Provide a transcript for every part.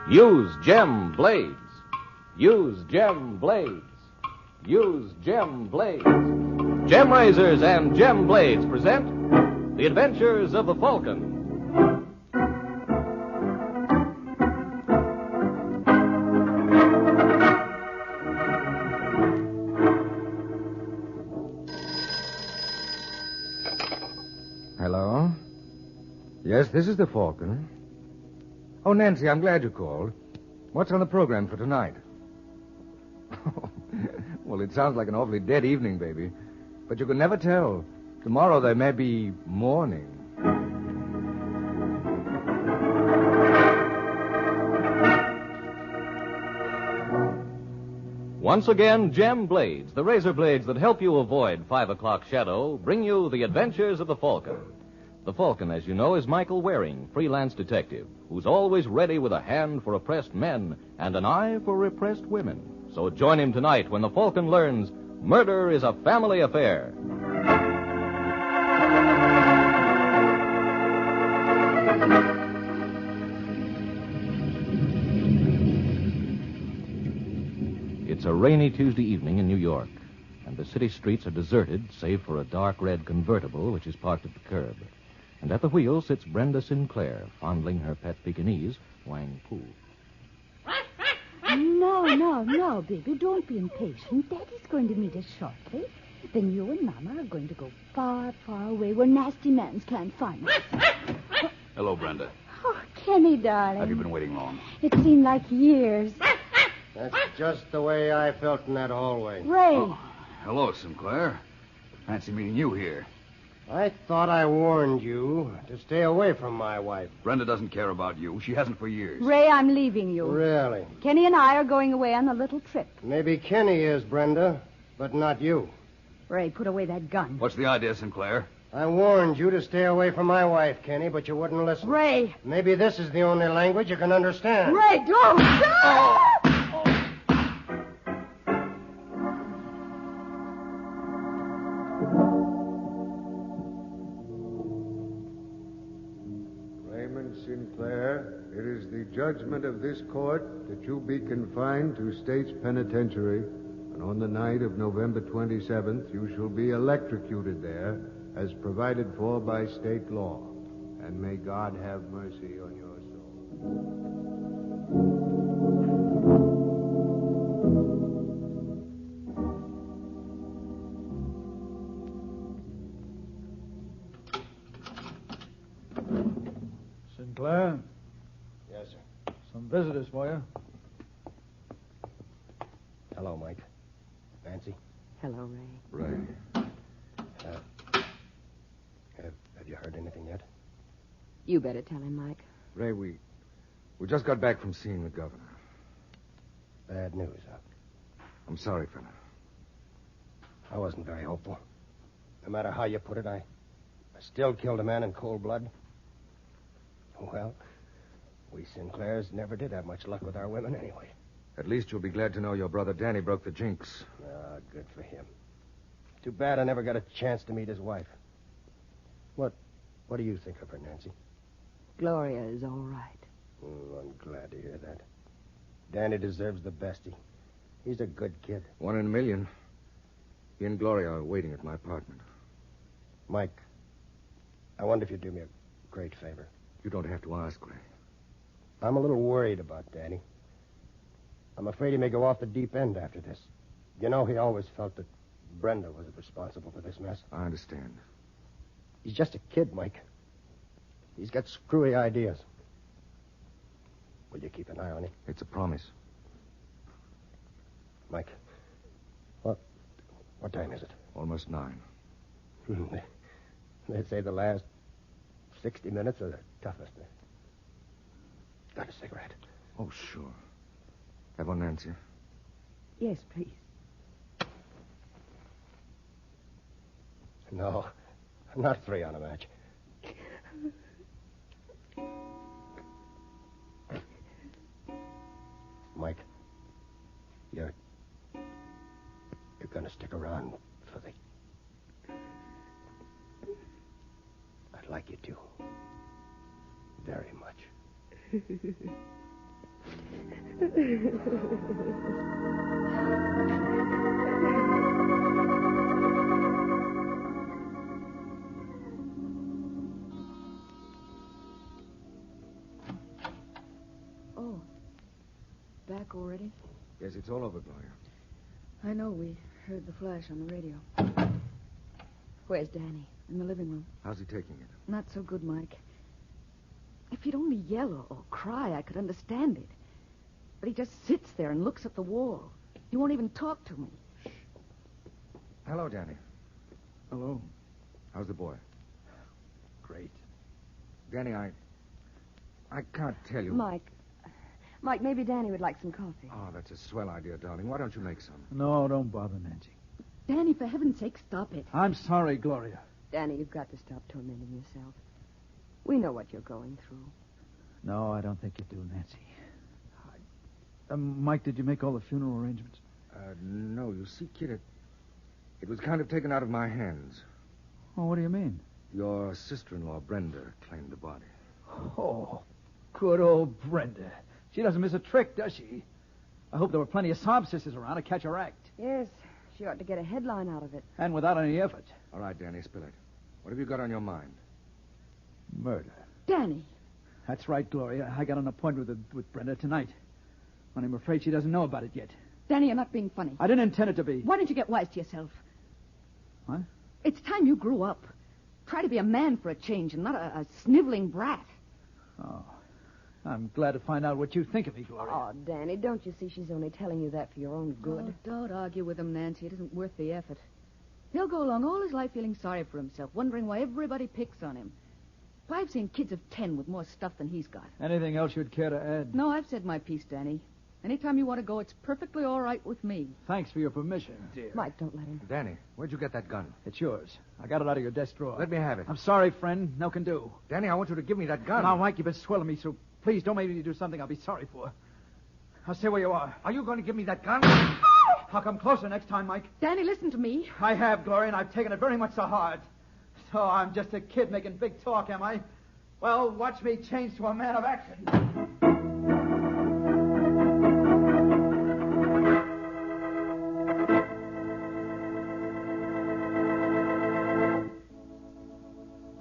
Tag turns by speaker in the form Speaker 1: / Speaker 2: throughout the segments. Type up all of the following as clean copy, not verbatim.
Speaker 1: Use Gem Blades. Use Gem Blades. Use Gem Blades. Gem Razors and Gem Blades present The Adventures of the Falcon.
Speaker 2: Hello? Yes, this is the Falcon. Oh, Nancy, I'm glad you called. What's on the program for tonight? Well, it sounds like an awfully dead evening, baby. But you can never tell. Tomorrow there may be morning.
Speaker 1: Once again, Gem Blades, the razor blades that help you avoid 5 o'clock shadow, bring you The Adventures of the Falcon. The Falcon, as you know, is Michael Waring, freelance detective, who's always ready with a hand for oppressed men and an eye for repressed women. So join him tonight when the Falcon learns murder is a family affair. It's a rainy Tuesday evening in New York, and the city streets are deserted save for a dark red convertible which is parked at the curb. And at the wheel sits Brenda Sinclair, fondling her pet Pekingese, Wang Poo.
Speaker 3: No, baby. Don't be impatient. Daddy's going to meet us shortly. Then you and Mama are going to go far, far away where nasty mans can't find us.
Speaker 4: Hello, Brenda.
Speaker 3: Oh, Kenny, darling.
Speaker 4: Have you been waiting long?
Speaker 3: It seemed like years.
Speaker 5: That's just the way I felt in that hallway.
Speaker 3: Ray.
Speaker 4: Oh, hello, Sinclair. Fancy meeting you here.
Speaker 5: I thought I warned you to stay away from my wife.
Speaker 4: Brenda doesn't care about you. She hasn't for years.
Speaker 3: Ray, I'm leaving you.
Speaker 5: Really?
Speaker 3: Kenny and I are going away on a little trip.
Speaker 5: Maybe Kenny is, Brenda, but not you.
Speaker 3: Ray, put away that gun.
Speaker 4: What's the idea, Sinclair?
Speaker 5: I warned you to stay away from my wife, Kenny, but you wouldn't listen.
Speaker 3: Ray.
Speaker 5: Maybe this is the only language you can understand.
Speaker 3: Ray, don't.
Speaker 6: Sinclair, it is the judgment of this court that you be confined to State's Penitentiary, and on the night of November 27th, you shall be electrocuted there, as provided for by state law. And may God have mercy on your soul.
Speaker 7: Sinclair?
Speaker 5: Yes, sir.
Speaker 7: Some visitors for you.
Speaker 5: Hello, Mike. Nancy?
Speaker 3: Hello, Ray.
Speaker 2: Ray.
Speaker 5: Have you heard anything yet?
Speaker 3: You better tell him, Mike.
Speaker 2: Ray, we just got back from seeing the governor.
Speaker 5: Bad news, huh?
Speaker 2: I'm sorry, fella.
Speaker 5: I wasn't very hopeful. No matter how you put it, I still killed a man in cold blood. Well, we Sinclairs never did have much luck with our women anyway.
Speaker 2: At least you'll be glad to know your brother Danny broke the jinx.
Speaker 5: Ah, good for him. Too bad I never got a chance to meet his wife. What do you think of her, Nancy?
Speaker 3: Gloria is all right.
Speaker 5: I'm glad to hear that. Danny deserves the best. He's a good kid.
Speaker 2: 1 in a million. He and Gloria are waiting at my apartment.
Speaker 5: Mike, I wonder if you'd do me a great favor.
Speaker 2: You don't have to ask, Ray.
Speaker 5: I'm a little worried about Danny. I'm afraid he may go off the deep end after this. You know, he always felt that Brenda was responsible for this mess.
Speaker 2: I understand.
Speaker 5: He's just a kid, Mike. He's got screwy ideas. Will you keep an eye on him?
Speaker 2: It's a promise.
Speaker 5: Mike, what time is it?
Speaker 2: Almost 9.
Speaker 5: They say the last 60 minutes are the toughest. Got a cigarette?
Speaker 2: Oh, sure. Have one, Nancy?
Speaker 3: Yes, please.
Speaker 5: No, not 3 on a match. Mike, you're gonna stick around for the... like you do. Very much.
Speaker 8: Oh, back already?
Speaker 2: Yes, it's all over, Gloria.
Speaker 8: I know. We heard the flash on the radio. Where's Danny? In the living room.
Speaker 2: How's he taking it?
Speaker 8: Not so good, Mike. If he'd only yell or cry, I could understand it. But he just sits there and looks at the wall. He won't even talk to me.
Speaker 2: Hello, Danny.
Speaker 7: Hello.
Speaker 2: How's the boy?
Speaker 7: Great.
Speaker 2: Danny, I can't tell you.
Speaker 8: Mike, maybe Danny would like some coffee.
Speaker 2: Oh, that's a swell idea, darling. Why don't you make some?
Speaker 7: No, don't bother, Nancy.
Speaker 3: Danny, for heaven's sake, stop it.
Speaker 7: I'm sorry, Gloria.
Speaker 8: Danny, you've got to stop tormenting yourself. We know what you're going through.
Speaker 7: No, I don't think you do, Nancy. Mike, did you make all the funeral arrangements?
Speaker 2: No. You see, kid, it was kind of taken out of my hands.
Speaker 7: Oh, what do you mean?
Speaker 2: Your sister-in-law, Brenda, claimed the body.
Speaker 7: Oh, good old Brenda. She doesn't miss a trick, does she? I hope there were plenty of sob sisters around to catch her act.
Speaker 8: Yes, she ought to get a headline out of it.
Speaker 7: And without any effort.
Speaker 2: All right, Danny, spill it. What have you got on your mind?
Speaker 7: Murder.
Speaker 3: Danny.
Speaker 7: That's right, Gloria. I got an appointment with Brenda tonight. And I'm afraid she doesn't know about it yet.
Speaker 3: Danny, you're not being funny.
Speaker 7: I didn't intend it to be.
Speaker 3: Why don't you get wise to yourself?
Speaker 7: What?
Speaker 3: It's time you grew up. Try to be a man for a change and not a sniveling brat.
Speaker 7: Oh. I'm glad to find out what you think of me, Gloria.
Speaker 8: Oh, Danny, don't you see she's only telling you that for your own good?
Speaker 3: Oh, don't argue with him, Nancy. It isn't worth the effort. He'll go along all his life feeling sorry for himself, wondering why everybody picks on him. Why, I've seen kids of 10 with more stuff than he's got.
Speaker 7: Anything else you'd care to add?
Speaker 3: No, I've said my piece, Danny. Anytime you want to go, it's perfectly all right with me.
Speaker 7: Thanks for your permission, dear.
Speaker 8: Mike, don't let him.
Speaker 2: Danny, where'd you get that gun?
Speaker 7: It's yours. I got it out of your desk drawer.
Speaker 2: Let me have it.
Speaker 7: I'm sorry, friend. No can do.
Speaker 2: Danny, I want you to give me that gun.
Speaker 7: Now, Mike, you've been swelling me, so please don't make me do something I'll be sorry for. I'll stay where you are.
Speaker 2: Are you going to give me that gun?
Speaker 7: I'll come closer next time, Mike.
Speaker 3: Danny, listen to me.
Speaker 7: I have, Gloria, and I've taken it very much to heart. So I'm just a kid making big talk, am I? Well, watch me change to a man of action.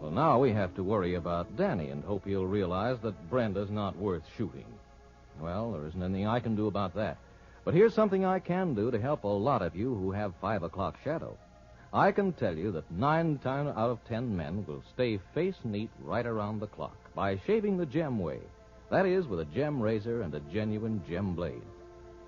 Speaker 1: Well, now we have to worry about Danny and hope he'll realize that Brenda's not worth shooting. Well, there isn't anything I can do about that. But here's something I can do to help a lot of you who have 5 o'clock shadow. I can tell you that 9 times out of 10 men will stay face neat right around the clock by shaving the gem way. That is, with a gem razor and a genuine gem blade.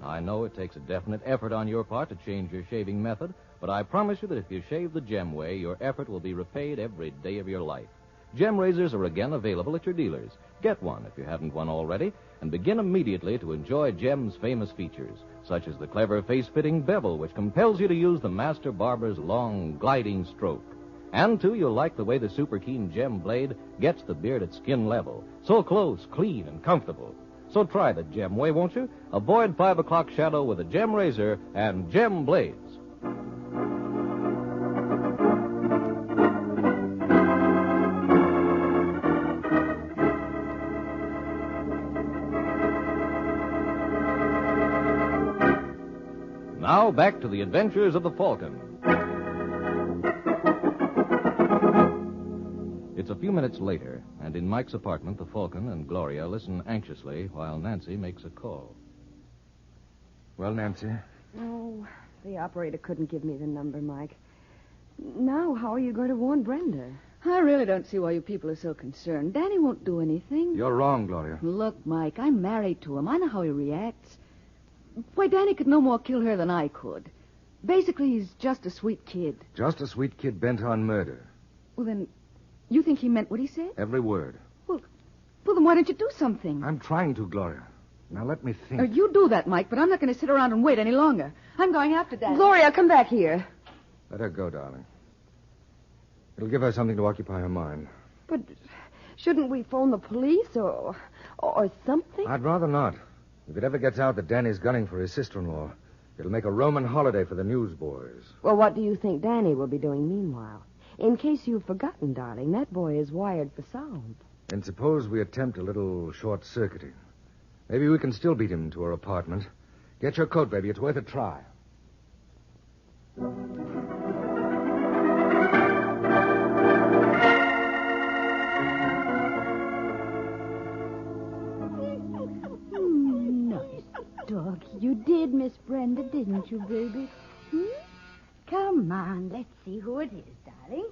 Speaker 1: Now, I know it takes a definite effort on your part to change your shaving method, but I promise you that if you shave the gem way, your effort will be repaid every day of your life. Gem razors are again available at your dealers. Get one if you haven't one already, and begin immediately to enjoy Gem's famous features, such as the clever face-fitting bevel, which compels you to use the master barber's long, gliding stroke. And, too, you'll like the way the super keen Gem blade gets the beard at skin level. So close, clean, and comfortable. So try the Gem way, won't you? Avoid 5 o'clock shadow with a Gem razor and Gem blades. Now, back to the adventures of the Falcon. It's a few minutes later, and in Mike's apartment, the Falcon and Gloria listen anxiously while Nancy makes a call.
Speaker 2: Well, Nancy?
Speaker 8: Oh, the operator couldn't give me the number, Mike. Now, how are you going to warn Brenda?
Speaker 3: I really don't see why you people are so concerned. Danny won't do anything.
Speaker 2: You're wrong, Gloria.
Speaker 3: Look, Mike, I'm married to him. I know how he reacts. Why, Danny could no more kill her than I could. Basically, he's just a sweet kid.
Speaker 2: Just a sweet kid bent on murder.
Speaker 3: Well, then, you think he meant what he said?
Speaker 2: Every word.
Speaker 3: Well, then why don't you do something?
Speaker 2: I'm trying to, Gloria. Now, let me think.
Speaker 3: You do that, Mike, but I'm not going to sit around and wait any longer. I'm going after Danny.
Speaker 8: Gloria, come back here.
Speaker 2: Let her go, darling. It'll give her something to occupy her mind.
Speaker 8: But shouldn't we phone the police or something?
Speaker 2: I'd rather not. If it ever gets out that Danny's gunning for his sister-in-law, it'll make a Roman holiday for the newsboys.
Speaker 8: Well, what do you think Danny will be doing meanwhile? In case you've forgotten, darling, that boy is wired for sound.
Speaker 2: And suppose we attempt a little short-circuiting. Maybe we can still beat him to her apartment. Get your coat, baby. It's worth a try.
Speaker 3: Nice dog. You did, Miss Brenda, didn't you, baby? Come on, let's see who it is, darling.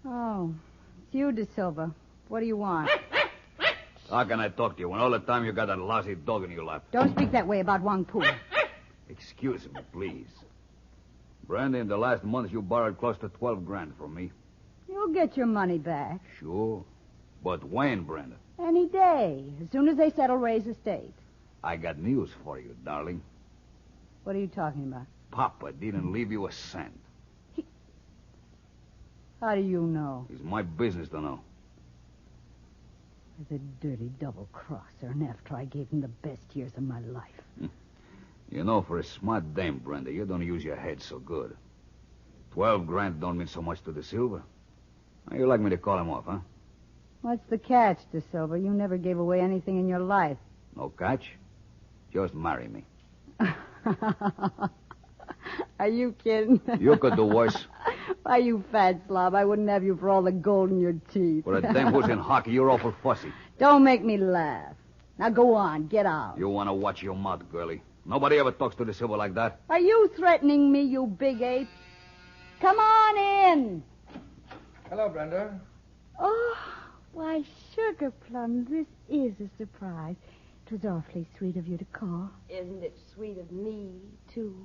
Speaker 3: Oh, it's you, De Silva. What do you want?
Speaker 4: How can I talk to you when all the time you got that lousy dog in your lap?
Speaker 3: Don't speak that way about Wang Pu.
Speaker 4: Excuse me, please. Brandy, in the last month you borrowed close to 12 grand from me.
Speaker 3: You'll get your money back.
Speaker 4: Sure. But when, Brenda?
Speaker 3: Any day, as soon as they settle Ray's estate.
Speaker 4: I got news for you, darling.
Speaker 3: What are you talking about?
Speaker 4: Papa didn't leave you a cent.
Speaker 3: How do you know?
Speaker 4: It's my business to know.
Speaker 3: He's a dirty double-crosser, and after I gave him the best years of my life.
Speaker 4: You know, for a smart dame, Brenda, you don't use your head so good. 12 grand don't mean so much to De Silva. How you like me to call him off, huh?
Speaker 3: What's the catch, De Silva? You never gave away anything in your life.
Speaker 4: No catch? Just marry me.
Speaker 3: Are you kidding?
Speaker 4: You could do worse.
Speaker 3: Why, you fat slob, I wouldn't have you for all the gold in your teeth.
Speaker 4: For a dame who's in hockey, you're awful fussy.
Speaker 3: Don't make me laugh. Now go on, get out.
Speaker 4: You want to watch your mouth, girlie. Nobody ever talks to De Silva like that.
Speaker 3: Are you threatening me, you big ape? Come on in.
Speaker 2: Hello, Brenda.
Speaker 3: Oh, why, Sugar Plum, this is a surprise. It was awfully sweet of you to call.
Speaker 9: Isn't it sweet of me, too?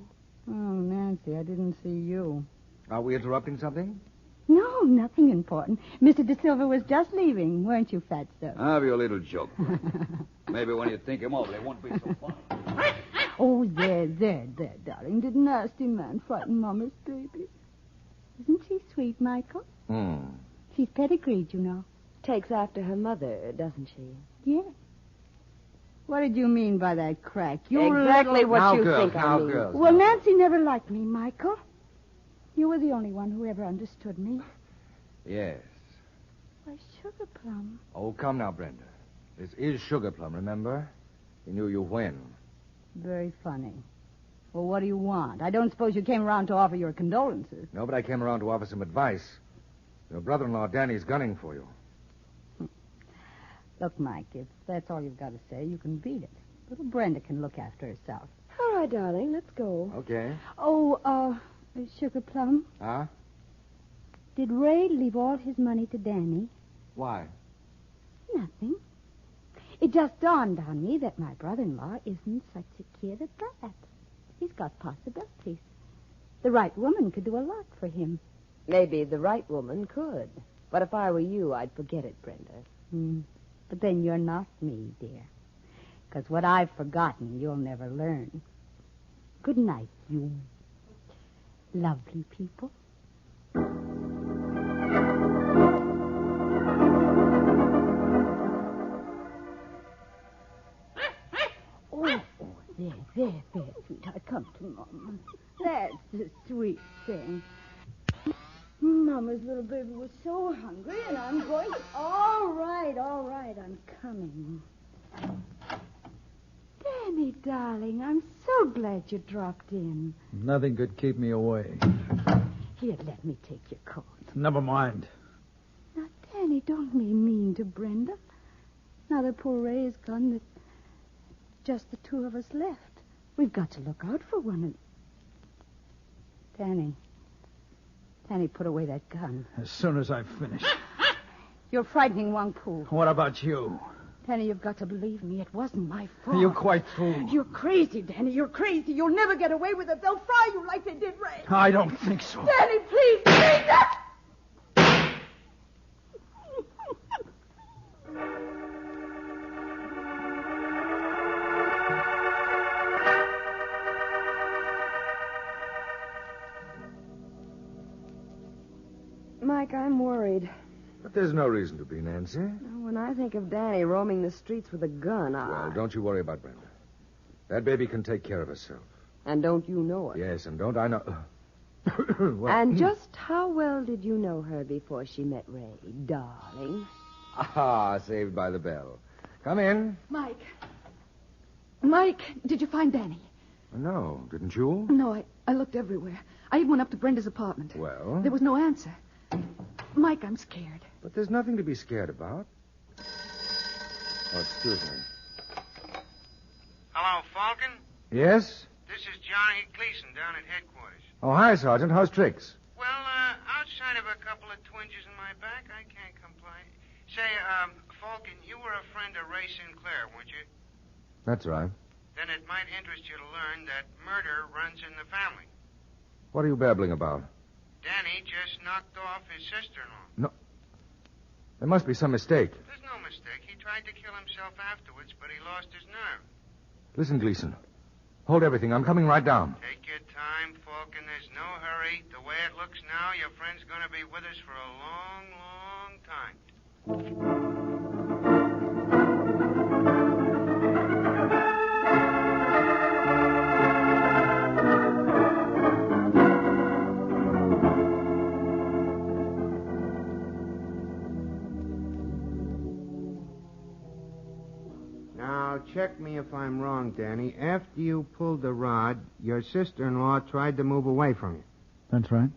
Speaker 3: Oh, Nancy, I didn't see you.
Speaker 2: Are we interrupting something?
Speaker 3: No, nothing important. Mr. De Silva was just leaving, weren't you, fat stuff?
Speaker 4: Have your little joke. Maybe when you think him over, they won't be so funny.
Speaker 3: Oh, there, darling. Did nasty man frighten Mama's baby? Isn't she sweet, Michael? She's pedigreed, you know.
Speaker 9: Takes after her mother, doesn't she?
Speaker 3: Yes. What did you mean by that crack? You
Speaker 9: Exactly what
Speaker 2: Now,
Speaker 9: you
Speaker 2: girls,
Speaker 9: think I
Speaker 2: now,
Speaker 9: mean.
Speaker 2: girls.
Speaker 3: Well, Nancy never liked me, Michael. You were the only one who ever understood me.
Speaker 2: Yes.
Speaker 3: Why, Sugar Plum.
Speaker 2: Oh, come now, Brenda. This is Sugar Plum, remember? He knew you when.
Speaker 3: Very funny. Well, what do you want? I don't suppose you came around to offer your condolences.
Speaker 2: No, but I came around to offer some advice. Your brother-in-law, Danny's gunning for you.
Speaker 3: Look, Mike, if that's all you've got to say, you can beat it. Little Brenda can look after herself.
Speaker 9: All right, darling, let's go.
Speaker 2: Okay.
Speaker 3: Oh, Sugar Plum,
Speaker 2: Huh?
Speaker 3: did Ray leave all his money to Danny?
Speaker 2: Why?
Speaker 3: Nothing. It just dawned on me that my brother-in-law isn't such a kid at that. He's got possibilities. The right woman could do a lot for him.
Speaker 9: Maybe the right woman could. But if I were you, I'd forget it, Brenda.
Speaker 3: But then you're not me, dear. Because what I've forgotten, you'll never learn. Good night, you lovely people. There, sweetheart. Come to Mama. That's the sweet thing. Mama's little baby was so hungry, and I'm going to... All right, I'm coming. Danny, darling, I'm so glad you dropped in.
Speaker 10: Nothing could keep me away.
Speaker 3: Here, let me take your coat.
Speaker 10: Never mind.
Speaker 3: Now, Danny, don't be mean to Brenda. Now that poor Ray is gone, there's just the two of us left. We've got to look out for one another. Danny, put away that gun.
Speaker 10: As soon as I finish.
Speaker 3: You're frightening Wang Pu.
Speaker 10: What about you?
Speaker 3: Danny, you've got to believe me. It wasn't my fault.
Speaker 10: You're quite fool.
Speaker 3: You're crazy, Danny. You're crazy. You'll never get away with it. They'll fry you like they did Ray.
Speaker 10: I don't think so.
Speaker 3: Danny, please.
Speaker 9: Mike, I'm worried.
Speaker 2: But there's no reason to be, Nancy.
Speaker 9: When I think of Danny roaming the streets with a gun,
Speaker 2: Well, don't you worry about Brenda. That baby can take care of herself.
Speaker 9: And don't you know it?
Speaker 2: Yes, and don't I know... Well,
Speaker 9: And just how well did you know her before she met Ray, darling?
Speaker 2: Ah, saved by the bell. Come in.
Speaker 8: Mike. Mike, did you find Danny?
Speaker 2: No, didn't you?
Speaker 8: No, I looked everywhere. I even went up to Brenda's apartment.
Speaker 2: Well?
Speaker 8: There was no answer. Mike, I'm scared.
Speaker 2: But there's nothing to be scared about. Oh, excuse me.
Speaker 11: Hello, Falcon?
Speaker 2: Yes?
Speaker 11: This is Johnny Gleason down at headquarters.
Speaker 2: Oh, hi, Sergeant. How's Trix?
Speaker 11: Well, outside of a couple of twinges in my back, I can't complain. Say, Falcon, you were a friend of Ray Sinclair, weren't you?
Speaker 2: That's right.
Speaker 11: Then it might interest you to learn that murder runs in the family.
Speaker 2: What are you babbling about?
Speaker 11: Danny just knocked off his sister-in-law.
Speaker 2: No. There must be some mistake.
Speaker 11: There's no mistake. He tried to kill himself afterwards, but he lost his nerve.
Speaker 2: Listen, Gleason. Hold everything. I'm coming right down.
Speaker 11: Take your time, Falcon. There's no hurry. The way it looks now, your friend's going to be with us for a long, long time.
Speaker 6: Now, check me if I'm wrong, Danny. After you pulled the rod, your sister-in-law tried to move away from you.
Speaker 10: That's right.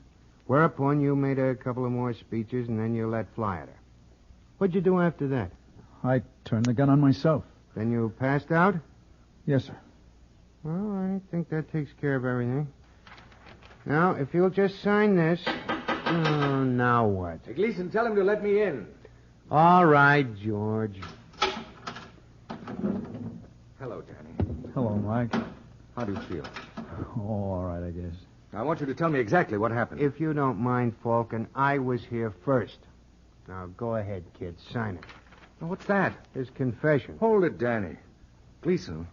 Speaker 6: Whereupon you made a couple of more speeches, and then you let fly at her. What'd you do after that?
Speaker 10: I turned the gun on myself.
Speaker 6: Then you passed out?
Speaker 10: Yes, sir.
Speaker 6: Well, I think that takes care of everything. Now, if you'll just sign this... Oh, now what?
Speaker 2: Hey, Gleason, tell him to let me in.
Speaker 6: All right, George.
Speaker 2: Hello, Danny.
Speaker 10: Hello, Mike.
Speaker 2: How do you feel?
Speaker 10: Oh, all right, I guess.
Speaker 2: I want you to tell me exactly what happened.
Speaker 6: If you don't mind, Falcon, I was here first. Now, go ahead, kid. Sign it.
Speaker 2: Now, what's that?
Speaker 6: His confession.
Speaker 2: Hold it, Danny. Gleason,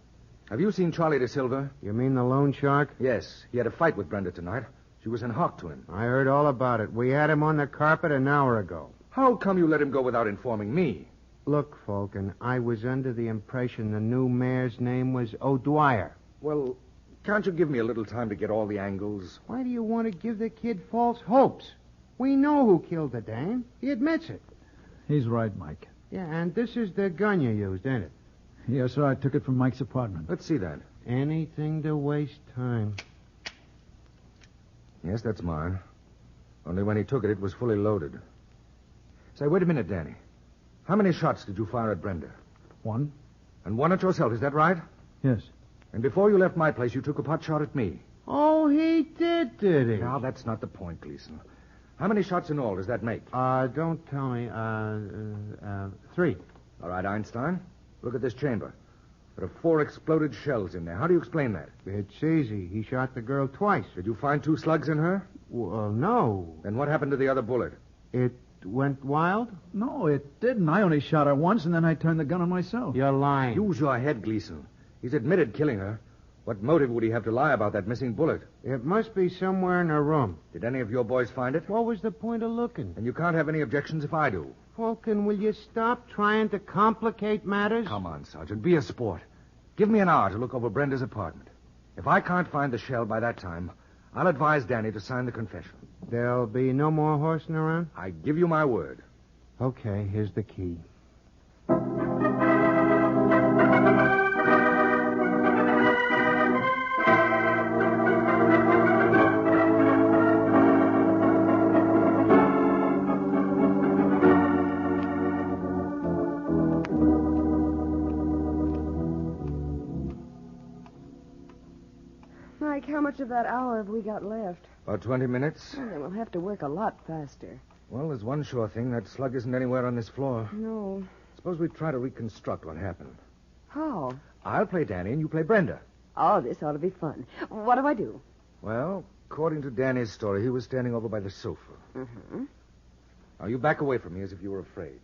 Speaker 2: have you seen Charlie De Silva?
Speaker 6: You mean the loan shark?
Speaker 2: Yes. He had a fight with Brenda tonight. She was in hock to him.
Speaker 6: I heard all about it. We had him on the carpet an hour ago.
Speaker 2: How come you let him go without informing me?
Speaker 6: Look, Falcon, I was under the impression the new mayor's name was O'Dwyer.
Speaker 2: Well, can't you give me a little time to get all the angles?
Speaker 6: Why do you want to give the kid false hopes? We know who killed the dame. He admits it.
Speaker 10: He's right, Mike.
Speaker 6: Yeah, and this is the gun you used, ain't it?
Speaker 10: Yes, sir. I took it from Mike's apartment.
Speaker 2: Let's see that.
Speaker 6: Anything to waste time.
Speaker 2: Yes, that's mine. Only when he took it, it was fully loaded. Say, wait a minute, Danny. How many shots did you fire at Brenda?
Speaker 10: One?
Speaker 2: And one at yourself, is that right?
Speaker 10: Yes.
Speaker 2: And before you left my place, you took a pot shot at me.
Speaker 6: Oh, he did he?
Speaker 2: Now, that's not the point, Gleason. How many shots in all does that make?
Speaker 6: Don't tell me. 3.
Speaker 2: All right, Einstein. Look at this chamber. There are 4 exploded shells in there. How do you explain that?
Speaker 6: It's easy. He shot the girl twice.
Speaker 2: Did you find 2 slugs in her?
Speaker 6: Well, no.
Speaker 2: Then what happened to the other bullet?
Speaker 6: It went wild?
Speaker 10: No, it didn't. I only shot her once, and then I turned the gun on myself.
Speaker 6: You're lying.
Speaker 2: Use your head, Gleason. He's admitted killing her. What motive would he have to lie about that missing bullet?
Speaker 6: It must be somewhere in her room.
Speaker 2: Did any of your boys find it?
Speaker 6: What was the point of looking?
Speaker 2: And you can't have any objections if I do.
Speaker 6: Falcon, will you stop trying to complicate matters?
Speaker 2: Come on, Sergeant. Be a sport. Give me an hour to look over Brenda's apartment. If I can't find the shell by that time, I'll advise Danny to sign the confession.
Speaker 6: There'll be no more horsing around?
Speaker 2: I give you my word.
Speaker 6: Okay, here's the key.
Speaker 9: Mike, how much of that hour have we got left?
Speaker 2: About 20 minutes.
Speaker 9: Well, then we'll have to work a lot faster.
Speaker 2: Well, there's one sure thing. That slug isn't anywhere on this floor.
Speaker 9: No.
Speaker 2: Suppose we try to reconstruct what happened.
Speaker 9: How?
Speaker 2: I'll play Danny and you play Brenda.
Speaker 9: Oh, this ought to be fun. What do I do?
Speaker 2: Well, according to Danny's story, he was standing over by the sofa.
Speaker 9: Mm-hmm.
Speaker 2: Now, you back away from me as if you were afraid.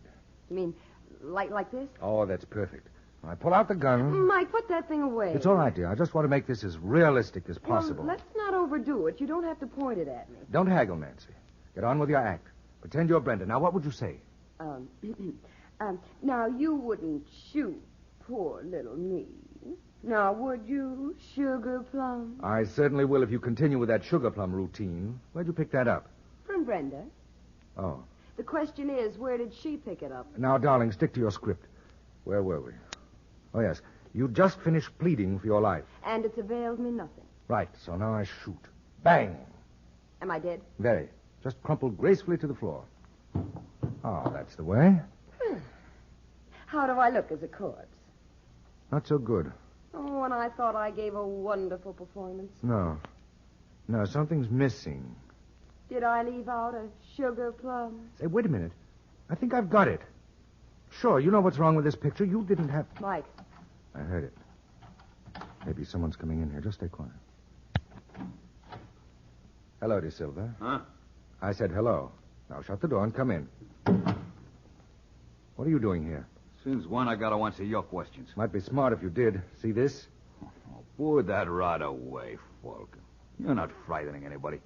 Speaker 9: You mean like this?
Speaker 2: Oh, that's perfect. I pull out the gun.
Speaker 9: Mike, put that thing away.
Speaker 2: It's all right, dear. I just want to make this as realistic as possible.
Speaker 9: Well, let's not overdo it. You don't have to point it at me.
Speaker 2: Don't haggle, Nancy. Get on with your act. Pretend you're Brenda. Now, what would you say?
Speaker 9: Now, you wouldn't shoot poor little me. Now, would you, Sugar Plum?
Speaker 2: I certainly will if you continue with that sugar plum routine. Where'd you pick that up?
Speaker 9: From Brenda.
Speaker 2: Oh.
Speaker 9: The question is, where did she pick it up?
Speaker 2: Now, darling, stick to your script. Where were we? Oh, yes. You just finished pleading for your life.
Speaker 9: And it's availed me nothing.
Speaker 2: Right, so now I shoot. Bang!
Speaker 9: Am I dead?
Speaker 2: Very. Just crumpled gracefully to the floor. Oh, that's the way.
Speaker 9: How do I look as a corpse?
Speaker 2: Not so good.
Speaker 9: Oh, and I thought I gave a wonderful performance.
Speaker 2: No. No, something's missing.
Speaker 9: Did I leave out a sugar plum?
Speaker 2: Say, wait a minute. I think I've got it. Sure, you know what's wrong with this picture. You didn't have...
Speaker 9: Mike.
Speaker 2: I heard it. Maybe someone's coming in here. Just stay quiet. Hello, De Silva.
Speaker 4: Huh?
Speaker 2: I said hello. Now shut the door and come in. What are you doing here?
Speaker 4: Since when I gotta answer your questions?
Speaker 2: Might be smart if you did. See this?
Speaker 4: Oh, put that rod away, Falcon. You're not frightening anybody.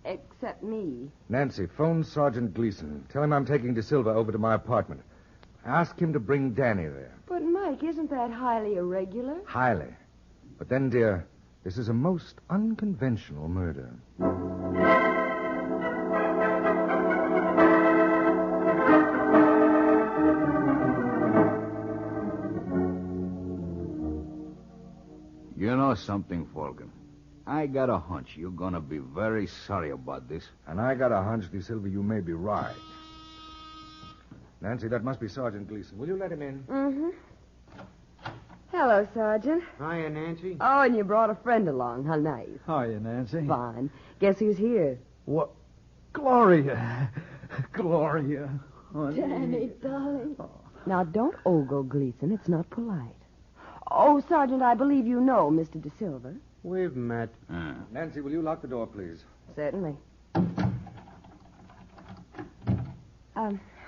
Speaker 9: Except me.
Speaker 2: Nancy, phone Sergeant Gleason. Tell him I'm taking De Silva over to my apartment. Ask him to bring Danny there.
Speaker 9: But, Mike, isn't that highly irregular?
Speaker 2: Highly. But then, dear, this is a most unconventional murder.
Speaker 4: You know something, Falcon? I got a hunch you're gonna be very sorry about this.
Speaker 2: And I got a hunch, De Silva, you may be right. Nancy, that must be Sergeant Gleason. Will you let him in?
Speaker 9: Mm-hmm. Hello, Sergeant.
Speaker 5: Hiya, Nancy.
Speaker 9: Oh, and you brought a friend along. How nice.
Speaker 10: Hiya, Nancy.
Speaker 9: Fine. Guess who's here?
Speaker 10: What? Gloria. Gloria. Honey.
Speaker 3: Danny, darling.
Speaker 9: Now, don't ogle Gleason. It's not polite. Oh, Sergeant, I believe you know Mr. De Silva.
Speaker 5: We've met.
Speaker 2: Nancy, will you lock the door, please?
Speaker 9: Certainly.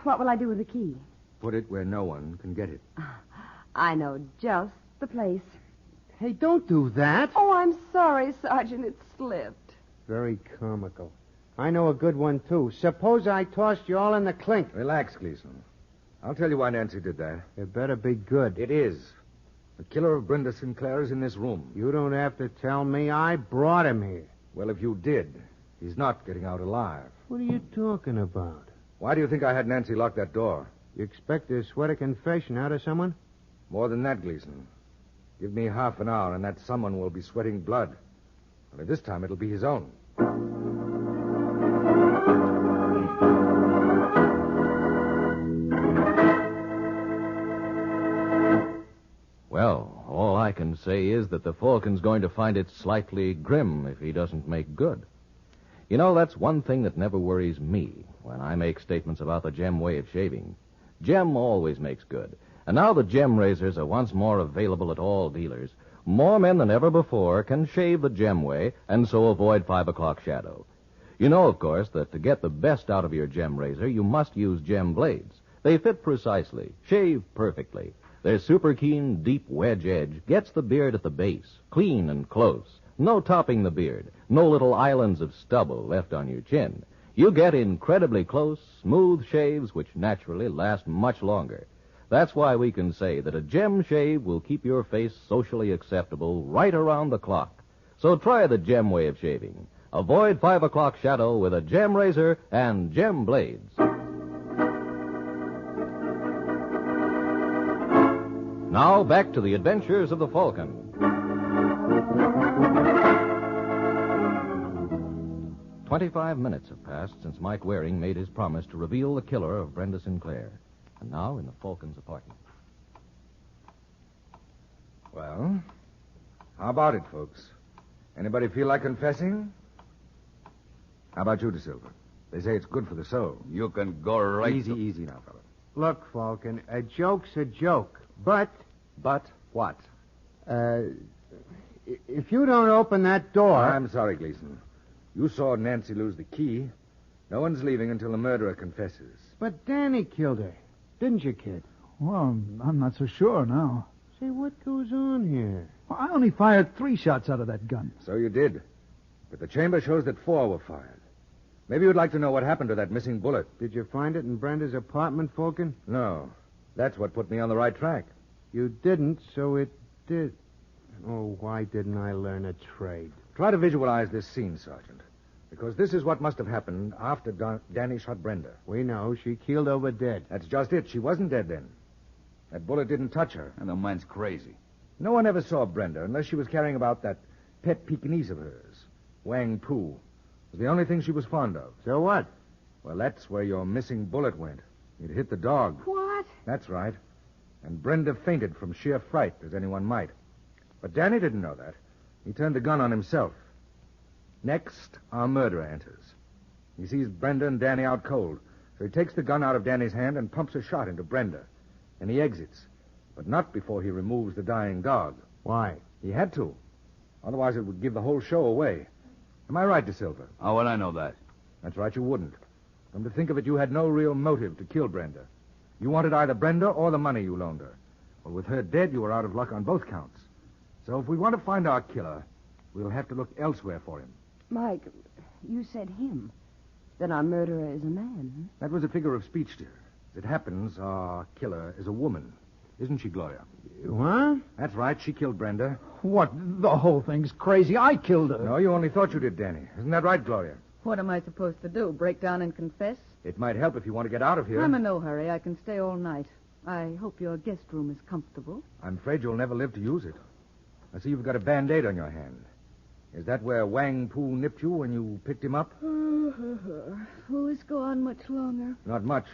Speaker 9: What will I do with the key?
Speaker 2: Put it where no one can get it.
Speaker 9: I know just the place.
Speaker 5: Hey, don't do that.
Speaker 9: Oh, I'm sorry, Sergeant. It slipped.
Speaker 5: Very comical. I know a good one, too. Suppose I tossed you all in the clink.
Speaker 2: Relax, Gleason. I'll tell you why Nancy did that.
Speaker 5: It better be good.
Speaker 2: It is. The killer of Brenda Sinclair is in this room.
Speaker 5: You don't have to tell me. I brought him here.
Speaker 2: Well, if you did, he's not getting out alive.
Speaker 5: What are you talking about?
Speaker 2: Why do you think I had Nancy lock that door?
Speaker 5: You expect to sweat a confession out of someone?
Speaker 2: More than that, Gleason. Give me half an hour, and that someone will be sweating blood. Only this time it'll be his own.
Speaker 1: Well, all I can say is that the Falcon's going to find it slightly grim if he doesn't make good. You know, that's one thing that never worries me when I make statements about the Gem way of shaving. Gem always makes good. And now the Gem razors are once more available at all dealers. More men than ever before can shave the Gem way and so avoid 5 o'clock shadow. You know, of course, that to get the best out of your Gem razor, you must use Gem blades. They fit precisely, shave perfectly. Their super keen, deep wedge edge gets the beard at the base, clean and close. No topping the beard, no little islands of stubble left on your chin. You get incredibly close, smooth shaves which naturally last much longer. That's why we can say that a Gem shave will keep your face socially acceptable right around the clock. So try the Gem way of shaving. Avoid 5 o'clock shadow with a Gem razor and Gem blades. Now back to the adventures of the Falcon. 25 minutes have passed since Mike Waring made his promise to reveal the killer of Brenda Sinclair. And now in the Falcon's apartment.
Speaker 2: Well, how about it, folks? Anybody feel like confessing? How about you, De Silva? They say it's good for the soul.
Speaker 4: You can go right
Speaker 2: Easy now, fella.
Speaker 5: Look, Falcon, a joke's a joke. But,
Speaker 2: What?
Speaker 5: if you don't open that door...
Speaker 2: I'm sorry, Gleason. You saw Nancy lose the key. No one's leaving until the murderer confesses.
Speaker 5: But Danny killed her. Didn't you, kid?
Speaker 10: Well, I'm not so sure now.
Speaker 5: Say, what goes on here?
Speaker 10: Well, I only fired 3 shots out of that gun.
Speaker 2: So you did. But the chamber shows that 4 were fired. Maybe you'd like to know what happened to that missing bullet.
Speaker 5: Did you find it in Brenda's apartment, Falcon?
Speaker 2: No. That's what put me on the right track.
Speaker 5: You didn't, so it did. Oh, why didn't I learn a trade?
Speaker 2: Try to visualize this scene, Sergeant. Because this is what must have happened after Danny shot Brenda.
Speaker 5: We know. She keeled over dead.
Speaker 2: That's just it. She wasn't dead then. That bullet didn't touch her.
Speaker 4: And the man's crazy.
Speaker 2: No one ever saw Brenda unless she was carrying about that pet Pekingese of hers, Wang Pu. It was the only thing she was fond of.
Speaker 6: So what?
Speaker 2: Well, that's where your missing bullet went. It hit the dog.
Speaker 8: What?
Speaker 2: That's right. And Brenda fainted from sheer fright, as anyone might. But Danny didn't know that. He turned the gun on himself. Next, our murderer enters. He sees Brenda and Danny out cold, so he takes the gun out of Danny's hand and pumps a shot into Brenda. And he exits, but not before he removes the dying dog.
Speaker 6: Why?
Speaker 2: He had to. Otherwise, it would give the whole show away. Am I right, De Silva?
Speaker 4: How would I know that?
Speaker 2: That's right, you wouldn't. Come to think of it, you had no real motive to kill Brenda. You wanted either Brenda or the money you loaned her. Well, with her dead, you were out of luck on both counts. So if we want to find our killer, we'll have to look elsewhere for him.
Speaker 9: Mike, you said him. Then our murderer is a man.
Speaker 2: That was a figure of speech, dear. As it happens, our killer is a woman. Isn't she, Gloria?
Speaker 10: What?
Speaker 2: That's right, she killed Brenda.
Speaker 10: What? The whole thing's crazy. I killed her.
Speaker 2: No, you only thought you did, Danny. Isn't that right, Gloria?
Speaker 8: What am I supposed to do? Break down and confess?
Speaker 2: It might help if you want to get out of here.
Speaker 8: I'm in no hurry. I can stay all night. I hope your guest room is comfortable.
Speaker 2: I'm afraid you'll never live to use it. I see you've got a Band-Aid on your hand. Is that where Wang Pu nipped you when you picked him up?
Speaker 8: Will this go on much longer?
Speaker 2: Not much.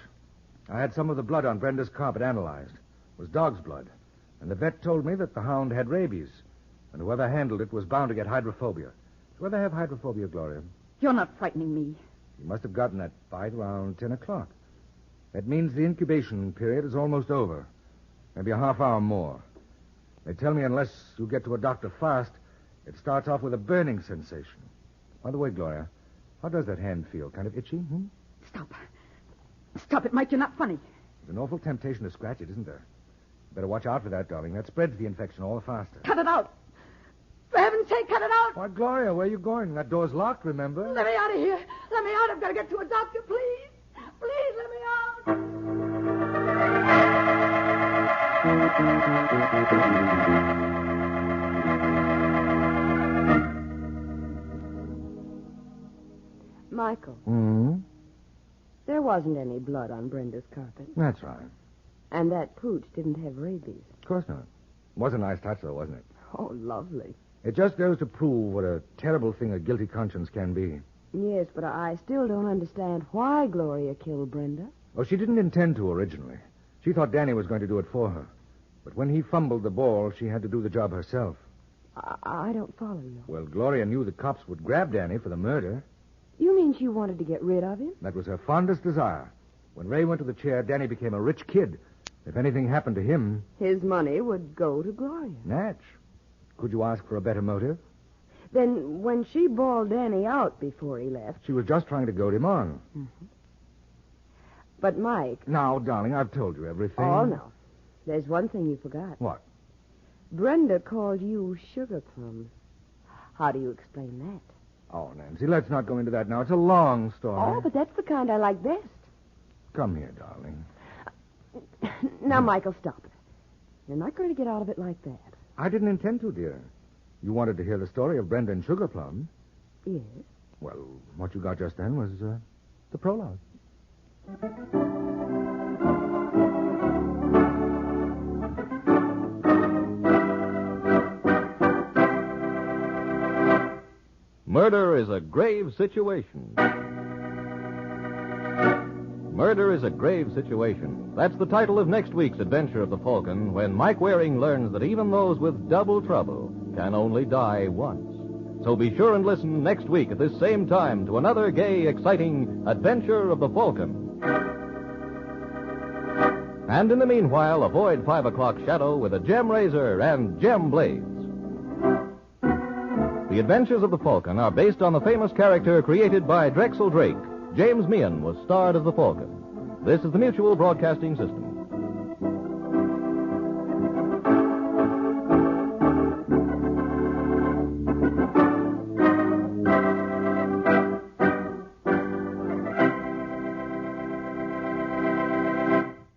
Speaker 2: I had some of the blood on Brenda's carpet analyzed. It was dog's blood. And the vet told me that the hound had rabies. And whoever handled it was bound to get hydrophobia. Do you ever have hydrophobia, Gloria?
Speaker 8: You're not frightening me.
Speaker 2: You must have gotten that bite around 10 o'clock. That means the incubation period is almost over. Maybe a half hour more. They tell me unless you get to a doctor fast, it starts off with a burning sensation. By the way, Gloria, how does that hand feel? Kind of itchy?
Speaker 8: Stop. Stop it, Mike. You're not funny.
Speaker 2: There's an awful temptation to scratch it, isn't there? Better watch out for that, darling. That spreads the infection all the faster.
Speaker 8: Cut it out. For heaven's sake, cut it out.
Speaker 2: Why, Gloria, where are you going? That door's locked, remember?
Speaker 8: Let me out of here. Let me out. I've got to get to a doctor, please. Please, let me out.
Speaker 9: Michael,
Speaker 2: Hmm?
Speaker 9: there wasn't any blood on Brenda's carpet.
Speaker 2: That's right.
Speaker 9: And that pooch didn't have rabies.
Speaker 2: Of course not. Was a nice touch, though, wasn't it?
Speaker 9: Oh, lovely.
Speaker 2: It just goes to prove what a terrible thing a guilty conscience can be.
Speaker 9: Yes, but I still don't understand why Gloria killed Brenda.
Speaker 2: Oh, she didn't intend to originally. She thought Danny was going to do it for her. But when he fumbled the ball, she had to do the job herself.
Speaker 9: I don't follow you.
Speaker 2: Well, Gloria knew the cops would grab Danny for the murder.
Speaker 9: You mean she wanted to get rid of him?
Speaker 2: That was her fondest desire. When Ray went to the chair, Danny became a rich kid. If anything happened to him...
Speaker 9: His money would go to Gloria.
Speaker 2: Natch. Could you ask for a better motive?
Speaker 9: Then when she bawled Danny out before he left...
Speaker 2: She was just trying to goad him on.
Speaker 9: Mm-hmm. But, Mike...
Speaker 2: Now, darling, I've told you everything.
Speaker 9: Oh, no. There's one thing you forgot.
Speaker 2: What?
Speaker 9: Brenda called you Sugar Plum. How do you explain that?
Speaker 2: Oh, Nancy, let's not go into that now. It's a long story.
Speaker 9: Oh, but that's the kind I like best.
Speaker 2: Come here, darling.
Speaker 9: Now, Michael, stop it. You're not going to get out of it like that.
Speaker 2: I didn't intend to, dear. You wanted to hear the story of Brenda and Sugar Plum.
Speaker 9: Yes.
Speaker 2: Well, what you got just then was the prologue.
Speaker 1: Murder is a grave situation. Murder is a grave situation. That's the title of next week's adventure of the Falcon, when Mike Waring learns that even those with double trouble can only die once. So be sure and listen next week at this same time to another gay, exciting adventure of the Falcon. And in the meanwhile, avoid 5 o'clock shadow with a gem razor and gem blades. The Adventures of the Falcon are based on the famous character created by Drexel Drake. James Meehan was starred as the Falcon. This is the Mutual Broadcasting System.